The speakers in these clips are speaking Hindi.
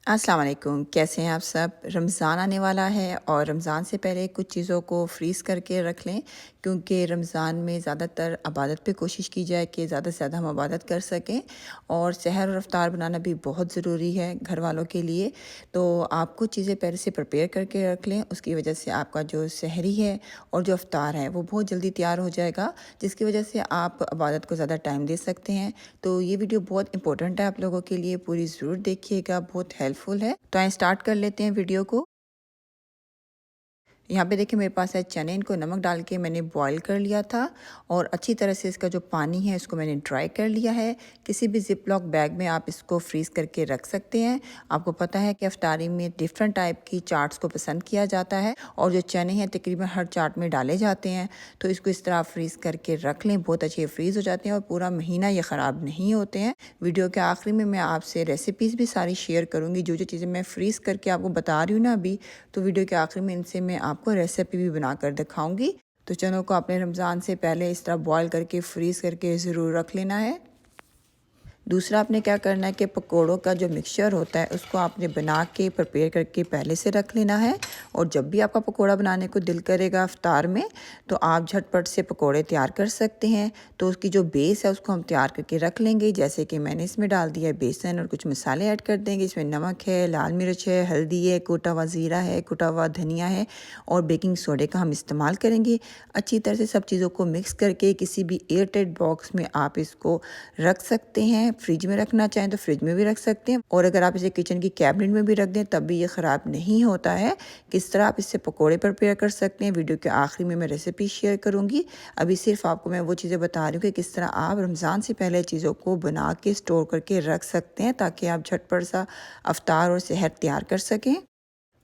अस्सलाम वालेकुम, कैसे हैं आप सब? रमज़ान आने वाला है और रमज़ान से पहले कुछ चीज़ों को फ्रीज़ करके रख लें, क्योंकि रमज़ान में ज़्यादातर इबादत पे कोशिश की जाए कि ज़्यादा से ज़्यादा हम इबादत कर सकें। और सहर और इफ्तार बनाना भी बहुत ज़रूरी है घर वालों के लिए। तो आप कुछ चीज़ें पहले से प्रिपेयर करके रख लें, उसकी वजह से आपका जो सहरी है और जो इफ्तार है वो बहुत जल्दी तैयार हो जाएगा, जिसकी वजह से आप इबादत को ज़्यादा टाइम दे सकते हैं। तो ये वीडियो बहुत इंपॉर्टेंट है आप लोगों के लिए, पूरी ज़रूर देखिएगा, बहुत हेल्पफुल है। तो आइए स्टार्ट कर लेते हैं वीडियो को। यहाँ पे देखिए मेरे पास है चने, इनको नमक डाल के मैंने बॉईल कर लिया था और अच्छी तरह से इसका जो पानी है इसको मैंने ड्राई कर लिया है। किसी भी ज़िप लॉक बैग में आप इसको फ्रीज़ करके रख सकते हैं। आपको पता है कि इफ्तारी में डिफरेंट टाइप की चाट्स को पसंद किया जाता है और जो चने हैं तकरीबन हर चाट में डाले जाते हैं। तो इसको इस तरह फ्रीज़ करके रख लें, बहुत अच्छे फ्रीज़ हो जाते हैं और पूरा महीना ये ख़राब नहीं होते हैं। वीडियो के आखिरी में मैं आपसे रेसिपीज़ भी सारी शेयर करूँगी, जो चीज़ें मैं फ्रीज़ करके आपको बता रही हूँ ना अभी, तो वीडियो के आखिर में इनसे मैं आपको रेसिपी भी बनाकर दिखाऊंगी। तो चनों को आपने रमज़ान से पहले इस तरह बॉईल करके फ्रीज़ करके ज़रूर रख लेना है। दूसरा आपने क्या करना है कि पकोड़ों का जो मिक्सचर होता है उसको आपने बना के प्रिपेयर करके पहले से रख लेना है। और जब भी आपका पकोड़ा बनाने को दिल करेगा इफ्तार में, तो आप झटपट से पकोड़े तैयार कर सकते हैं। तो उसकी जो बेस है उसको हम तैयार करके रख लेंगे। जैसे कि मैंने इसमें डाल दिया है बेसन और कुछ मसाले ऐड कर देंगे। इसमें नमक है, लाल मिर्च है, हल्दी है, कुटा हुआ ज़ीरा है, कुटा हुआ धनिया है और बेकिंग सोडे का हम इस्तेमाल करेंगे। अच्छी तरह से सब चीज़ों को मिक्स करके किसी भी एयर टाइट बॉक्स में आप इसको रख सकते हैं। फ्रिज में रखना चाहें तो फ्रिज में भी रख सकते हैं और अगर आप इसे किचन की कैबिनेट में भी रख दें तब भी ये ख़राब नहीं होता है। किस तरह आप इससे पकोड़े प्रिपेयर कर सकते हैं, वीडियो के आखिरी में मैं रेसिपी शेयर करूंगी। अभी सिर्फ आपको मैं वो चीज़ें बता रही हूँ कि किस तरह आप रमज़ान से पहले चीज़ों को बना के स्टोर करके रख सकते हैं, ताकि आप झटपट सा अफ्तार और सहर तैयार कर सकें।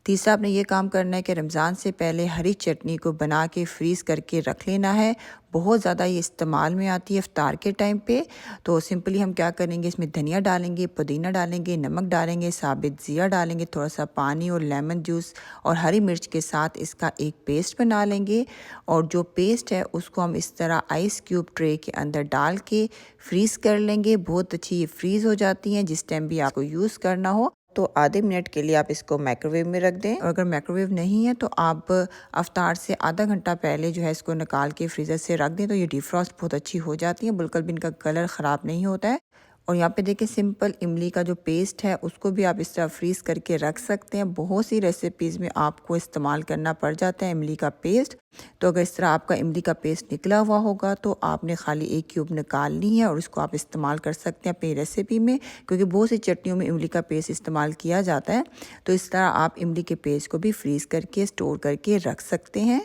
तीसरा आपने ये काम करना है कि रमज़ान से पहले हरी चटनी को बना के फ्रीज़ करके रख लेना है। बहुत ज़्यादा ये इस्तेमाल में आती है इफ्तार के टाइम पे। तो सिंपली हम क्या करेंगे, इसमें धनिया डालेंगे, पुदीना डालेंगे, नमक डालेंगे, साबित ज़ीरा डालेंगे, थोड़ा सा पानी और लेमन जूस और हरी मिर्च के साथ इसका एक पेस्ट बना लेंगे। और जो पेस्ट है उसको हम इस तरह आइस क्यूब ट्रे के अंदर डाल के फ्रीज़ कर लेंगे। बहुत अच्छी ये फ्रीज़ हो जाती हैं। जिस टाइम भी आपको यूज़ करना हो तो आधे मिनट के लिए आप इसको माइक्रोवेव में रख दें। और अगर माइक्रोवेव नहीं है तो आप अफ्तार से आधा घंटा पहले जो है इसको निकाल के फ्रीज़र से रख दें, तो ये डिफ्रॉस्ट बहुत अच्छी हो जाती है, बिल्कुल भी इनका कलर ख़राब नहीं होता है। और यहाँ पे देखिए सिंपल इमली का जो पेस्ट है उसको भी आप इस तरह फ्रीज़ करके रख सकते हैं। बहुत सी रेसिपीज़ में आपको इस्तेमाल करना पड़ जाता है इमली का पेस्ट। तो अगर इस तरह आपका इमली का पेस्ट निकला हुआ होगा तो आपने खाली एक क्यूब निकालनी है और इसको आप इस्तेमाल कर सकते हैं अपनी रेसिपी में, क्योंकि बहुत सी चटनियों में इमली का पेस्ट इस्तेमाल किया जाता है। तो इस तरह आप इमली के पेस्ट को भी फ्रीज़ करके स्टोर करके रख सकते हैं।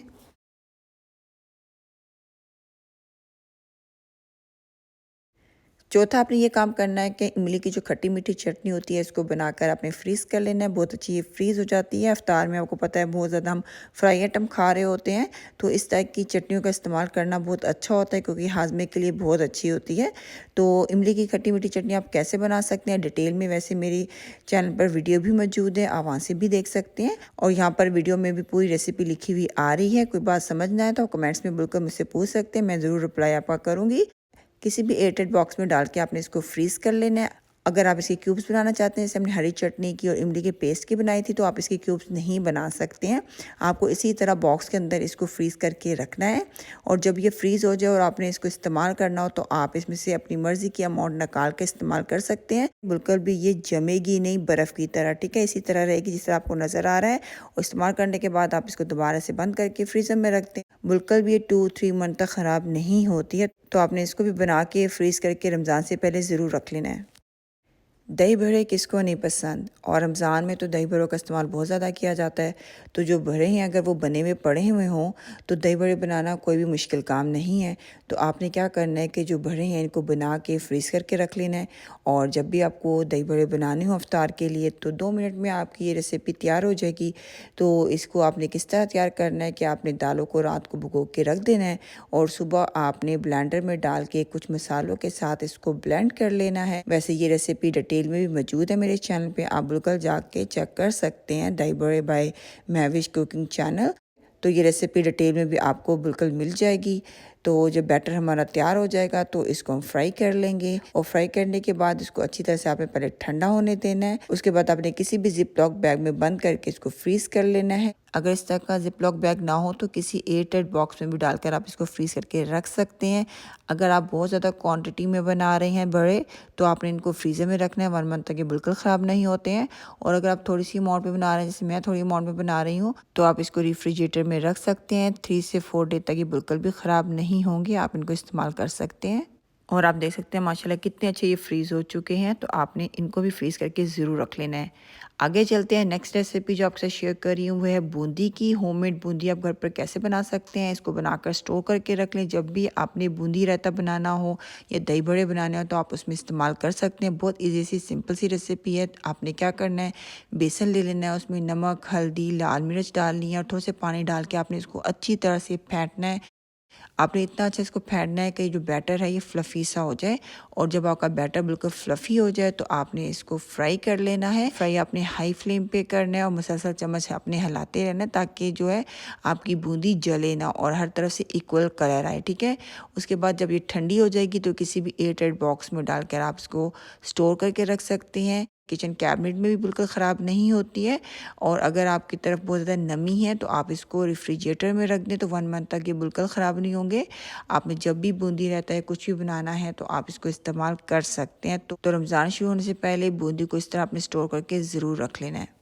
चौथा आपने ये काम करना है कि इमली की जो खट्टी मीठी चटनी होती है इसको बनाकर आपने फ्रीज़ कर लेना है। बहुत अच्छी ये फ्रीज़ हो जाती है। इफ्तार में आपको पता है बहुत ज़्यादा हम फ्राई आइटम खा रहे होते हैं, तो इस टाइप की चटनियों का इस्तेमाल करना बहुत अच्छा होता है, क्योंकि हाजमे के लिए बहुत अच्छी होती है। तो इमली की खट्टी मीठी चटनी आप कैसे बना सकते हैं डिटेल में वैसे मेरी चैनल पर वीडियो भी मौजूद है, आप वहाँ से भी देख सकते हैं। और यहाँ पर वीडियो में भी पूरी रेसिपी लिखी हुई आ रही है। कोई बात समझ ना आए तो कमेंट्स में बिल्कुल मुझसे पूछ सकते हैं, मैं ज़रूर रिप्लाई आपका करूँगी। किसी भी एयरटाइट बॉक्स में डाल के आपने इसको फ्रीज़ कर लेना है। अगर आप इसके क्यूब्स बनाना चाहते हैं, जैसे हमने हरी चटनी की और इमली के पेस्ट की बनाई थी, तो आप इसके क्यूब्स नहीं बना सकते हैं। आपको इसी तरह बॉक्स के अंदर इसको फ्रीज़ करके रखना है। और जब ये फ्रीज़ हो जाए और आपने इसको इस्तेमाल करना हो तो आप इसमें से अपनी मर्ज़ी की अमाउंट निकाल के इस्तेमाल कर सकते हैं। बिल्कुल भी ये जमेगी नहीं बर्फ़ की तरह, ठीक है, इसी तरह रहेगी जिस तरह आपको नज़र आ रहा है। और इस्तेमाल करने के बाद आप इसको दोबारा से बंद करके फ्रीज़र में रख दें। बिल्कुल भी ये 2-3 मंथ तक ख़राब नहीं होती है। तो आपने इसको भी बना के फ्रीज़ करके रमज़ान से पहले ज़रूर रख लेना है। दही बड़े किसको नहीं पसंद, और रमज़ान में तो दही बड़ों का इस्तेमाल बहुत ज़्यादा किया जाता है। तो जो बड़े हैं अगर वो बने हुए पड़े हुए हों तो दही बड़े बनाना कोई भी मुश्किल काम नहीं है। तो आपने क्या करना है कि जो बड़े हैं इनको बना के फ्रीज़ करके रख लेना है। और जब भी आपको दही बड़े बनाने हो अफ्तार के लिए तो 2 मिनट में आपकी ये रेसिपी तैयार हो जाएगी। तो इसको आपने किस तरह तैयार करना है कि आपने दालों को रात को भिगो के रख देना है और सुबह आपने ब्लेंडर में डाल के कुछ मसालों के साथ इसको ब्लेंड कर लेना है। वैसे ये रेसिपी डिटेल में भी मौजूद है मेरे चैनल पे, आप बिल्कुल जाके चेक कर सकते हैं, दही बड़े बाय महविश कुकिंग चैनल। तो ये रेसिपी डिटेल में भी आपको बिल्कुल मिल जाएगी। तो जब बैटर हमारा तैयार हो जाएगा तो इसको हम फ्राई कर लेंगे, और फ्राई करने के बाद इसको अच्छी तरह से आपने पहले ठंडा होने देना है। उसके बाद आपने किसी भी जिप लॉक बैग में बंद करके इसको फ्रीज कर लेना है। अगर इस तरह का जिप लॉक बैग ना हो तो किसी एयर टाइट बॉक्स में भी डालकर आप इसको फ्रीज करके रख सकते हैं। अगर आप बहुत ज़्यादा क्वांटिटी में बना रहे हैं बड़े, तो आपने इनको फ्रीज़र में रखना है 1 मंथ तक, ये बिल्कुल ख़राब नहीं होते हैं। और अगर आप थोड़ी सी अमाउंट में बना रहे हैं, जैसे मैं थोड़ी अमाउंट में बना रही हूँ, तो आप इसको रेफ्रिजरेटर में रख सकते हैं। 3 से 4 डे तक ये बिल्कुल भी ख़राब नहीं होंगे, आप इनको इस्तेमाल कर सकते हैं। और आप देख सकते हैं माशाल्लाह कितने अच्छे ये फ्रीज़ हो चुके हैं, तो आपने इनको भी फ्रीज़ करके ज़रूर रख लेना है। आगे चलते हैं, नेक्स्ट रेसिपी जो आपसे शेयर कर रही हूँ वो है बूंदी की। होममेड बूंदी आप घर पर कैसे बना सकते हैं, इसको बनाकर स्टोर करके रख लें। जब भी आपने बूंदी रायता बनाना हो या दही बड़े बनाने हो तो आप उसमें इस्तेमाल कर सकते हैं। बहुत ईजी सी सिंपल सी रेसिपी है। आपने क्या करना है, बेसन ले लेना है, उसमें नमक, हल्दी, लाल मिर्च डालनी है और थोड़ा से पानी डाल के आपने इसको अच्छी तरह से फेंटना है। आपने इतना अच्छा इसको फेंटना है कि जो बैटर है ये फ्लफ़ी सा हो जाए। और जब आपका बैटर बिल्कुल फ्लफ़ी हो जाए तो आपने इसको फ्राई कर लेना है। फ्राई आपने हाई फ्लेम पे करना है और मुसलसल चम्मच अपने हिलाते रहना है, ताकि जो है आपकी बूंदी जले ना और हर तरफ से इक्वल कलर आए, ठीक है। उसके बाद जब ये ठंडी हो जाएगी तो किसी भी एयर टाइट बॉक्स में डालकर आप इसको स्टोर करके रख सकते हैं। किचन कैबिनेट में भी बिल्कुल ख़राब नहीं होती है। और अगर आपकी तरफ बहुत ज़्यादा नमी है तो आप इसको रेफ्रिजरेटर में रख दें, तो 1 मंथ तक ये बिल्कुल ख़राब नहीं होंगे। आपने जब भी बूंदी रहता है, कुछ भी बनाना है, तो आप इसको इस्तेमाल कर सकते हैं। तो रमज़ान शुरू होने से पहले बूंदी को इस तरह आपने स्टोर करके ज़रूर रख लेना है।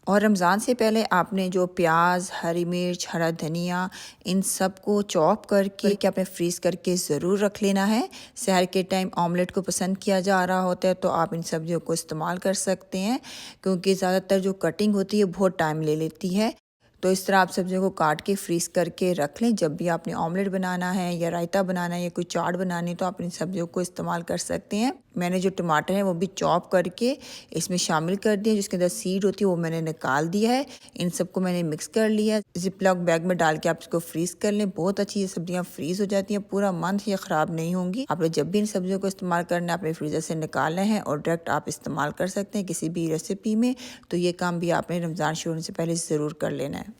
और रमज़ान से पहले आपने जो प्याज, हरी मिर्च, हरा धनिया, इन सब को चॉप करके आपने फ्रीज़ करके ज़रूर रख लेना है। सहर के टाइम ऑमलेट को पसंद किया जा रहा होता है, तो आप इन सब्जियों को इस्तेमाल कर सकते हैं, क्योंकि ज़्यादातर जो कटिंग होती है बहुत टाइम ले लेती है। तो इस तरह आप सब्जियों को काट के फ्रीज़ करके रख लें। जब भी आपने ऑमलेट बनाना है या रायता बनाना है या कोई चाट बनानी है, तो आप इन सब्जियों को इस्तेमाल कर सकते हैं। मैंने जो टमाटर है वो भी चॉप करके इसमें शामिल कर दिए, जिसके अंदर सीड होती है वो मैंने निकाल दिया है। इन सबको मैंने मिक्स कर लिया। जिप लॉक बैग में डाल के आप इसको फ्रीज़ कर लें। बहुत अच्छी ये सब्जियाँ फ्रीज़ हो जाती हैं, पूरा मंथ ये ख़राब नहीं होंगी। आपने जब भी इन सब्जियों को इस्तेमाल करना है, अपने फ्रीज़र से निकालना है और डायरेक्ट आप इस्तेमाल कर सकते हैं किसी भी रेसिपी में। तो ये काम भी आपने रमज़ान शुरू होने से पहले ज़रूर कर लेना है।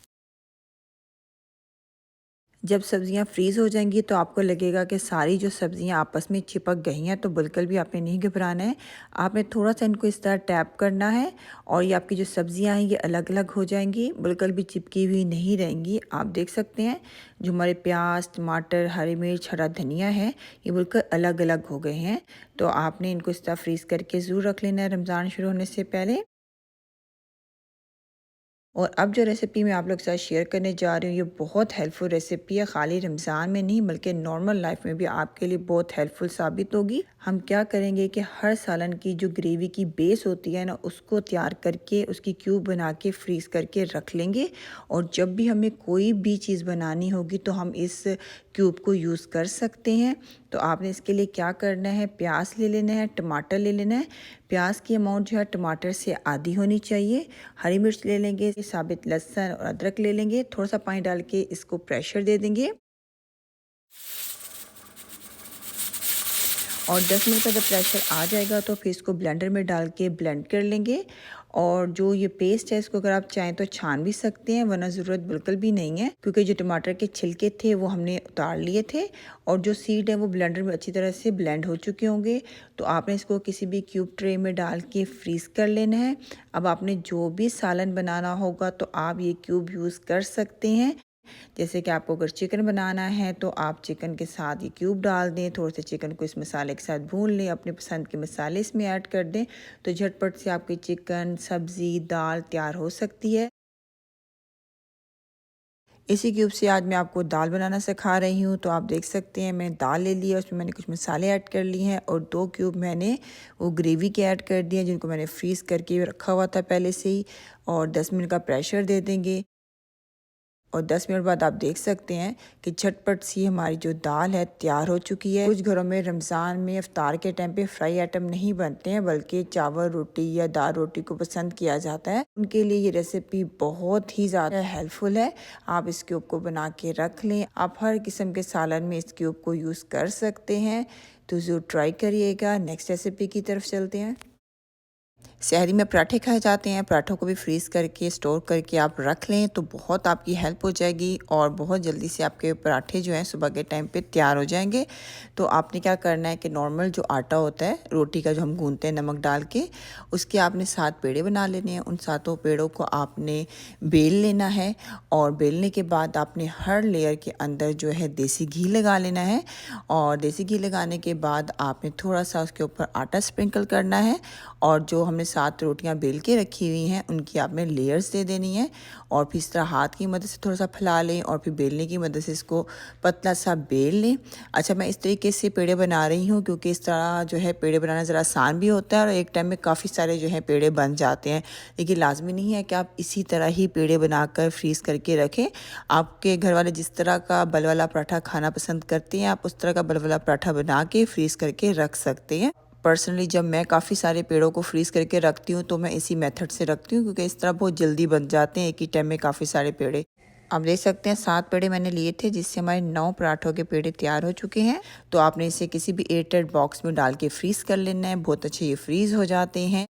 जब सब्जियां फ्रीज़ हो जाएंगी तो आपको लगेगा कि सारी जो सब्जियां आपस में चिपक गई हैं, तो बिल्कुल भी आपने नहीं घबराना है। आपने थोड़ा सा इनको इस तरह टैप करना है और ये आपकी जो सब्जियां हैं ये अलग अलग हो जाएंगी, बिल्कुल भी चिपकी हुई नहीं रहेंगी। आप देख सकते हैं जो हमारे प्याज, टमाटर, हरी मिर्च, हरा धनिया है, ये बिल्कुल अलग अलग हो गए हैं। तो आपने इनको इस तरह फ्रीज़ करके ज़रूर रख लेना है रमज़ान शुरू होने से पहले। और अब जो रेसिपी मैं आप लोग के साथ शेयर करने जा रही हूँ, ये बहुत हेल्पफुल रेसिपी है। खाली रमज़ान में नहीं बल्कि नॉर्मल लाइफ में भी आपके लिए बहुत हेल्पफुल साबित होगी। हम क्या करेंगे कि हर सालन की जो ग्रेवी की बेस होती है ना, उसको तैयार करके उसकी क्यूब बना के फ्रीज़ करके रख लेंगे। और जब भी हमें कोई भी चीज़ बनानी होगी तो हम इस क्यूब को यूज़ कर सकते हैं। तो आपने इसके लिए क्या करना है, प्याज ले लेना है, टमाटर ले लेना है। प्याज की अमाउंट जो है टमाटर से आधी होनी चाहिए। हरी मिर्च ले लेंगे, साबित लहसुन और अदरक ले लेंगे। थोड़ा सा पानी डाल के इसको प्रेशर दे देंगे और 10 मिनट का जब प्रेशर आ जाएगा तो फिर इसको ब्लेंडर में डाल के ब्लेंड कर लेंगे। और जो ये पेस्ट है इसको अगर आप चाहें तो छान भी सकते हैं, वरना ज़रूरत बिल्कुल भी नहीं है, क्योंकि जो टमाटर के छिलके थे वो हमने उतार लिए थे और जो सीड है वो ब्लेंडर में अच्छी तरह से ब्लेंड हो चुके होंगे। तो आपने इसको किसी भी क्यूब ट्रे में डाल के फ्रीज़ कर लेना है। अब आपने जो भी सालन बनाना होगा तो आप ये क्यूब यूज़ कर सकते हैं। जैसे कि आपको अगर चिकन बनाना है तो आप चिकन के साथ ये क्यूब डाल दें, थोड़े से चिकन को इस मसाले के साथ भून लें, अपने पसंद के मसाले इसमें ऐड कर दें, तो झटपट से आपकी चिकन, सब्ज़ी, दाल तैयार हो सकती है। इसी क्यूब से आज मैं आपको दाल बनाना सिखा रही हूँ। तो आप देख सकते हैं मैं दाल ले ली है, उसमें मैंने कुछ मसाले ऐड कर लिए हैं और 2 क्यूब मैंने वो ग्रेवी के ऐड कर दिए, जिनको मैंने फ्रीज़ करके रखा हुआ था पहले से ही। और 10 मिनट का प्रेशर दे देंगे और 10 मिनट बाद आप देख सकते हैं कि झटपट सी हमारी जो दाल है तैयार हो चुकी है। कुछ घरों में रमज़ान में इफ्तार के टाइम पे फ्राई आइटम नहीं बनते हैं, बल्कि चावल रोटी या दाल रोटी को पसंद किया जाता है। उनके लिए ये रेसिपी बहुत ही ज़्यादा हेल्पफुल है। आप इस क्यूब को बना के रख लें। आप हर किस्म के सालन में इस क्यूब को यूज़ कर सकते हैं, तो ज़रूर ट्राई करिएगा। नेक्स्ट रेसिपी की तरफ चलते हैं। सहरी में पराठे खाए जाते हैं, पराठों को भी फ्रीज़ करके स्टोर करके आप रख लें तो बहुत आपकी हेल्प हो जाएगी और बहुत जल्दी से आपके पराठे जो हैं सुबह के टाइम पे तैयार हो जाएंगे। तो आपने क्या करना है कि नॉर्मल जो आटा होता है रोटी का जो हम गूंथते हैं नमक डाल के, उसके आपने 7 पेड़े बना लेने हैं। उन सातों पेड़ों को आपने बेल लेना है और बेलने के बाद आपने हर लेयर के अंदर जो है देसी घी लगा लेना है और देसी घी लगाने के बाद आपने थोड़ा सा उसके ऊपर आटा स्प्रिंकल करना है और जो हमने 7 रोटियां बेल के रखी हुई हैं उनकी आपने लेयर्स दे देनी है और फिर इस तरह हाथ की मदद से थोड़ा सा फैला लें और फिर बेलने की मदद से इसको पतला सा बेल लें। अच्छा, मैं इस तरीके से पेड़े बना रही हूँ क्योंकि इस तरह जो है पेड़े बनाना ज़रा आसान भी होता है और एक टाइम में काफ़ी सारे जो है पेड़े बन जाते हैं। लेकिन लाजमी नहीं है कि आप इसी तरह ही पेड़े बनाकर फ्रीज़ करके रखें। आपके घर वाले जिस तरह का बल वाला पराठा खाना पसंद करते हैं आप उस तरह का बल वाला पराठा बना के फ्रीज़ करके रख सकते हैं। पर्सनली जब मैं काफ़ी सारे पेड़ों को फ्रीज़ करके रखती हूँ तो मैं इसी मेथड से रखती हूँ क्योंकि इस तरह बहुत जल्दी बन जाते हैं एक ही टाइम में काफ़ी सारे पेड़े। आप देख सकते हैं 7 पेड़े मैंने लिए थे जिससे हमारे 9 पराठों के पेड़े तैयार हो चुके हैं। तो आपने इसे किसी भी एयरटाइट बॉक्स में डाल के फ्रीज़ कर लेना है, बहुत अच्छे ये फ्रीज़ हो जाते हैं।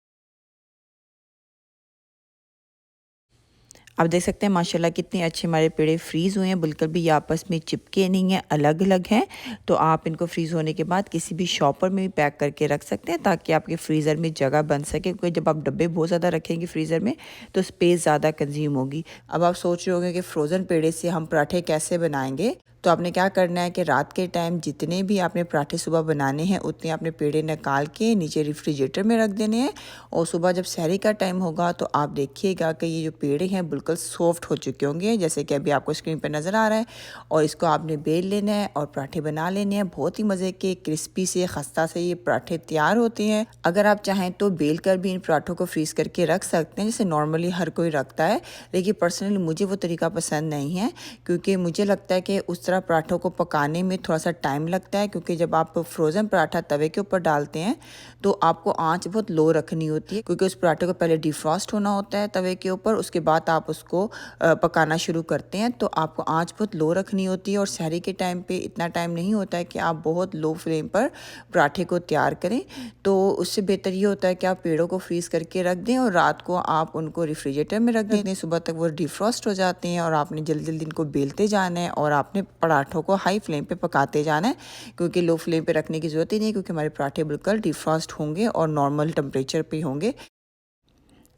आप देख सकते हैं माशाल्लाह कितने अच्छे हमारे पेड़े फ्रीज़ हुए हैं, बिल्कुल भी ये आपस में चिपके नहीं हैं, अलग अलग हैं। तो आप इनको फ्रीज़ होने के बाद किसी भी शॉपर में भी पैक करके रख सकते हैं ताकि आपके फ्रीज़र में जगह बन सके, क्योंकि जब आप डब्बे बहुत ज़्यादा रखेंगे फ्रीज़र में तो स्पेस ज़्यादा कंज्यूम होगी। अब आप सोच रहे होंगे कि फ्रोज़न पेड़े से हम पराठे कैसे बनाएंगे। तो आपने क्या करना है कि रात के टाइम जितने भी आपने पराठे सुबह बनाने हैं उतने आपने पेड़े निकाल के नीचे रेफ्रिजरेटर में रख देने हैं और सुबह जब सहरी का टाइम होगा तो आप देखिएगा कि ये जो पेड़े हैं बिल्कुल सॉफ्ट हो चुके होंगे जैसे कि अभी आपको स्क्रीन पर नज़र आ रहा है। और इसको आपने बेल लेना है और पराठे बना लेने हैं। बहुत ही मज़े के क्रिस्पी से खस्ता से ये पराठे तैयार होते हैं। अगर आप चाहें तो बेल कर भी इन पराठों को फ्रीज़ करके रख सकते हैं जैसे नॉर्मली हर कोई रखता है, लेकिन पर्सनली मुझे वो तरीका पसंद नहीं है क्योंकि मुझे लगता है कि उस तरह पराठों को पकाने में थोड़ा सा टाइम लगता है, क्योंकि जब आप फ्रोज़न पराठा तवे के ऊपर डालते हैं तो आपको आंच बहुत लो रखनी होती है क्योंकि उस पराठे को पहले डिफ्रॉस्ट होना होता है तवे के ऊपर, उसके बाद आप उसको पकाना शुरू करते हैं। तो आपको आंच बहुत लो रखनी होती है और सहरी के टाइम पे इतना टाइम नहीं होता है कि आप बहुत लो फ्लेम पर पराठे को तैयार करें। तो उससे बेहतर ये होता है कि आप पेड़ों को फ्रीज़ करके रख दें और रात को आप उनको रेफ्रिजरेटर में रख दें, सुबह तक वो डिफ्रॉस्ट हो जाते हैं और आपने जल्दी जल्दी इनको बेलते जाना है और आपने पराठों को हाई फ्लेम पे पकाते जाना है क्योंकि लो फ्लेम पे रखने की ज़रूरत ही नहीं है क्योंकि हमारे पराठे बिल्कुल डिफ्रॉस्ट होंगे और नॉर्मल टेम्परेचर पे होंगे।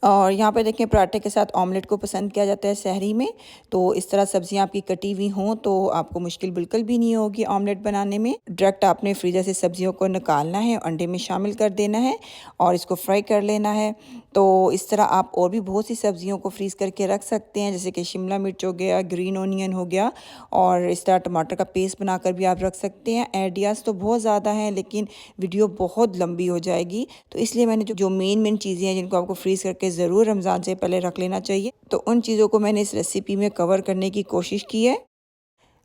और यहाँ पे देखें पराठे के साथ ऑमलेट को पसंद किया जाता है सहरी में। तो इस तरह सब्जियाँ आपकी कटी हुई हों तो आपको मुश्किल बिल्कुल भी नहीं होगी ऑमलेट बनाने में। डायरेक्ट आपने फ्रीज़र से सब्जियों को निकालना है, अंडे में शामिल कर देना है और इसको फ्राई कर लेना है। तो इस तरह आप और भी बहुत सी सब्जियों को फ्रीज़ करके रख सकते हैं जैसे कि शिमला मिर्च हो गया, ग्रीन ओनियन हो गया और इस तरह टमाटर का पेस्ट बनाकर भी आप रख सकते हैं। आइडियाज़ तो बहुत ज़्यादा हैं लेकिन वीडियो बहुत लंबी हो जाएगी, तो इसलिए मैंने जो मेन चीज़ें हैं जिनको आपको फ्रीज़ करके ज़रूर रमज़ान से पहले रख लेना चाहिए, तो उन चीज़ों को मैंने इस रेसिपी में कवर करने की कोशिश की है।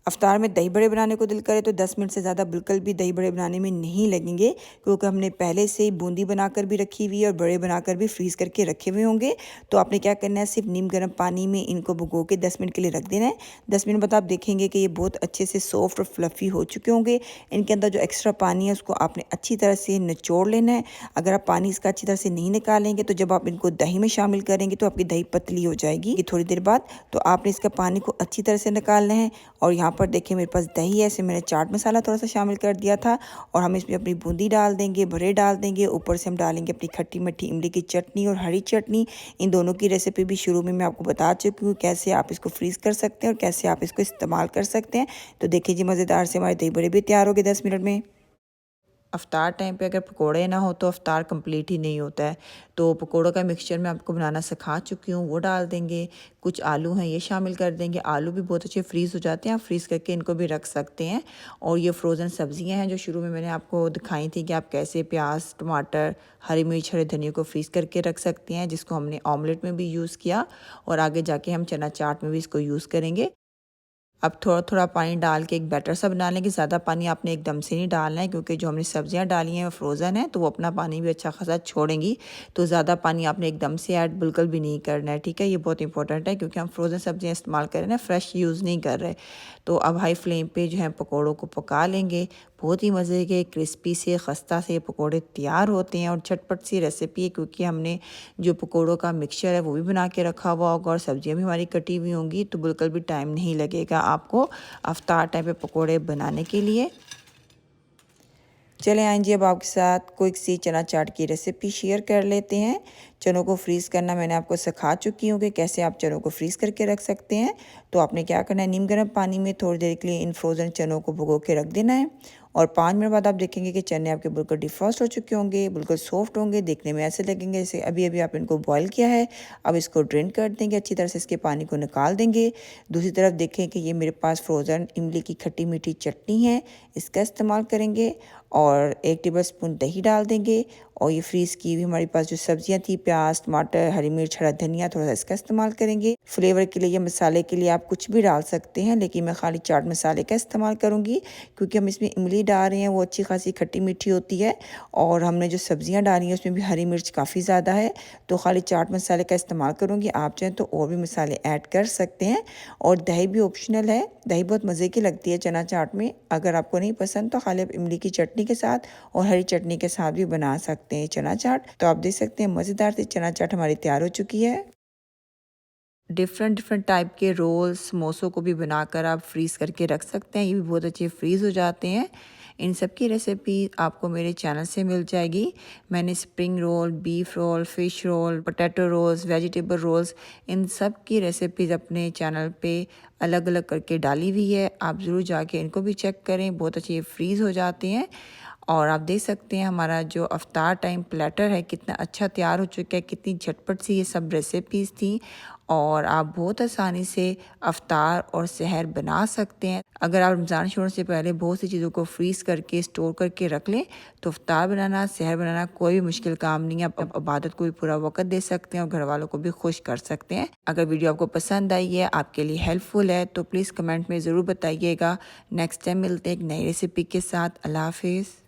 अफ्तार में दही बड़े बनाने को दिल करे तो 10 मिनट से ज़्यादा बिल्कुल भी दही बड़े बनाने में नहीं लगेंगे क्योंकि हमने पहले से ही बूंदी बनाकर भी रखी हुई है और बड़े बनाकर भी फ्रीज़ करके रखे हुए होंगे। तो आपने क्या करना है, सिर्फ नीम गर्म पानी में इनको भिगो के 10 मिनट के लिए रख देना है। 10 मिनट बाद आप देखेंगे कि ये बहुत अच्छे से सॉफ्ट और फ्लफ़ी हो चुके होंगे। इनके अंदर जो एक्स्ट्रा पानी है उसको आपने अच्छी तरह से निचोड़ लेना है। अगर आप पानी इसका अच्छी तरह से नहीं निकालेंगे तो जब आप इनको दही में शामिल करेंगे तो आपकी दही पतली हो जाएगी थोड़ी देर बाद। तो आपने इसका पानी को अच्छी तरह से निकालना है। और यहाँ पर देखिए मेरे पास दही है, इसमें मैंने चाट मसाला थोड़ा सा शामिल कर दिया था और हम इसमें अपनी बूंदी डाल देंगे, भरे डाल देंगे, ऊपर से हम डालेंगे अपनी खट्टी मीठी इमली की चटनी और हरी चटनी। इन दोनों की रेसिपी भी शुरू में मैं आपको बता चुकी हूँ कैसे आप इसको फ्रीज़ कर सकते हैं और कैसे आप इसको इस्तेमाल कर सकते हैं। तो देखिए जी मज़ेदार से हमारे दही बड़े भी तैयार हो गए 10 मिनट में। अफ्तार टाइम पे अगर पकोड़े ना हो तो अफ्तार कंप्लीट ही नहीं होता है। तो पकोड़ों का मिक्सचर मैं आपको बनाना सिखा चुकी हूँ, वो डाल देंगे। कुछ आलू हैं ये शामिल कर देंगे। आलू भी बहुत अच्छे फ्रीज़ हो जाते हैं, आप फ्रीज़ करके इनको भी रख सकते हैं। और ये फ्रोज़न सब्ज़ियाँ हैं जो शुरू में मैंने आपको दिखाई थी कि आप कैसे प्याज, टमाटर, हरी मिर्च, हरे धनिया को फ्रीज़ करके रख सकते हैं, जिसको हमने ऑमलेट में भी यूज़ किया और आगे जाके हम चना चाट में भी इसको यूज़ करेंगे। अब थोड़ा-थोड़ा पानी डाल के एक बैटर सा बना लेंगे। ज़्यादा पानी आपने एकदम से नहीं डालना है क्योंकि जो हमने सब्जियां डाली हैं वो फ्रोज़न है तो वो अपना पानी भी अच्छा खासा छोड़ेंगी। तो ज़्यादा पानी आपने एकदम से ऐड बिल्कुल भी नहीं करना है, ठीक है? ये बहुत इंपॉर्टेंट है क्योंकि हम फ्रोज़न सब्जियां इस्तेमाल कर रहे हैं ना, फ्रेश यूज़ नहीं कर रहे। तो अब हाई फ्लेम पे जो है पकौड़ों को पका लेंगे। बहुत ही मज़े के क्रिस्पी से खस्ता से पकोड़े तैयार होते हैं और झटपट सी रेसिपी है, क्योंकि हमने जो पकोड़ों का मिक्सचर है वो भी बना के रखा हुआ होगा और सब्जियां भी हमारी कटी हुई होंगी, तो बिल्कुल भी टाइम नहीं लगेगा आपको अफ्तार टाइम पे पकोड़े बनाने के लिए। चले आएँ जी, अब आपके साथ क्विक सी चना चाट की रेसिपी शेयर कर लेते हैं। चनों को फ्रीज़ करना मैंने आपको सिखा चुकी हूँ कि कैसे आप चनों को फ्रीज़ करके रख सकते हैं। तो आपने क्या करना है, नीम गर्म पानी में थोड़ी देर के लिए इन फ्रोज़न चनों को भिगो के रख देना है और 5 मिनट बाद आप देखेंगे कि चने आपके बिल्कुल डिफ्रॉस्ट हो चुके होंगे, बिल्कुल सॉफ्ट होंगे, देखने में ऐसे लगेंगे जैसे अभी-अभी आप इनको बॉयल किया है। अब इसको ड्रेन कर देंगे, अच्छी तरह से इसके पानी को निकाल देंगे। दूसरी तरफ देखें कि ये मेरे पास फ्रोज़न इमली की खट्टी मीठी चटनी है, इसका इस्तेमाल करेंगे और 1 टेबलस्पून दही डाल देंगे और ये फ्रीज़ की हुई हमारे पास जो सब्जियां थी, प्याज, टमाटर, हरी मिर्च, हरा धनिया, थोड़ा सा इसका इस्तेमाल करेंगे। फ्लेवर के लिए या मसाले के लिए आप कुछ भी डाल सकते हैं, लेकिन मैं खाली चाट मसाले का इस्तेमाल करूँगी, क्योंकि हम इसमें इमली डाल रहे हैं, वो अच्छी खासी खट्टी मीठी होती है और हमने जो सब्जियां डाली हैं उसमें भी हरी मिर्च काफ़ी ज़्यादा है, तो खाली चाट मसाले का इस्तेमाल करूँगी। आप चाहें तो और भी मसाले ऐड कर सकते हैं और दही भी ऑप्शनल है। दही बहुत मज़े की लगती है चना चाट में। अगर आपको नहीं पसंद तो खाली आप इमली की चटनी के साथ और हरी चटनी के साथ भी बना सकते हैं चना चाट। तो आप देख सकते हैं मज़ेदार सी चना चाट हमारी तैयार हो चुकी है। डिफरेंट टाइप के रोल्स, समोसों को भी बनाकर आप फ्रीज़ करके रख सकते हैं, ये भी बहुत अच्छे फ्रीज़ हो जाते हैं। इन सब की रेसिपी आपको मेरे चैनल से मिल जाएगी। मैंने spring roll, beef roll, fish roll, potato rolls, vegetable rolls, इन सब की रेसिपीज़ अपने चैनल पे अलग-अलग करके डाली हुई है। आप ज़रूर जाके इनको भी चेक करें, बहुत अच्छे ये फ्रीज़ हो जाते हैं। और आप देख सकते हैं हमारा जो अफ्तार टाइम प्लेटर है कितना अच्छा तैयार हो चुका है, कितनी झटपट सी ये सब रेसिपीज़ थी और आप बहुत आसानी से अफ्तार और सहर बना सकते हैं। अगर आप रमज़ान शुरू से पहले बहुत सी चीज़ों को फ्रीज़ करके स्टोर करके रख लें तो अफ्तार बनाना, सहर बनाना कोई भी मुश्किल काम नहीं है। आप इबादत को भी पूरा वक़्त दे सकते हैं और घर वालों को भी खुश कर सकते हैं। अगर वीडियो आपको पसंद आई है, आपके लिए हेल्पफुल है, तो प्लीज़ कमेंट में ज़रूर बताइएगा। नेक्स्ट टाइम मिलते हैं एक नई रेसिपी के साथ। अल्लाह हाफ़िज़।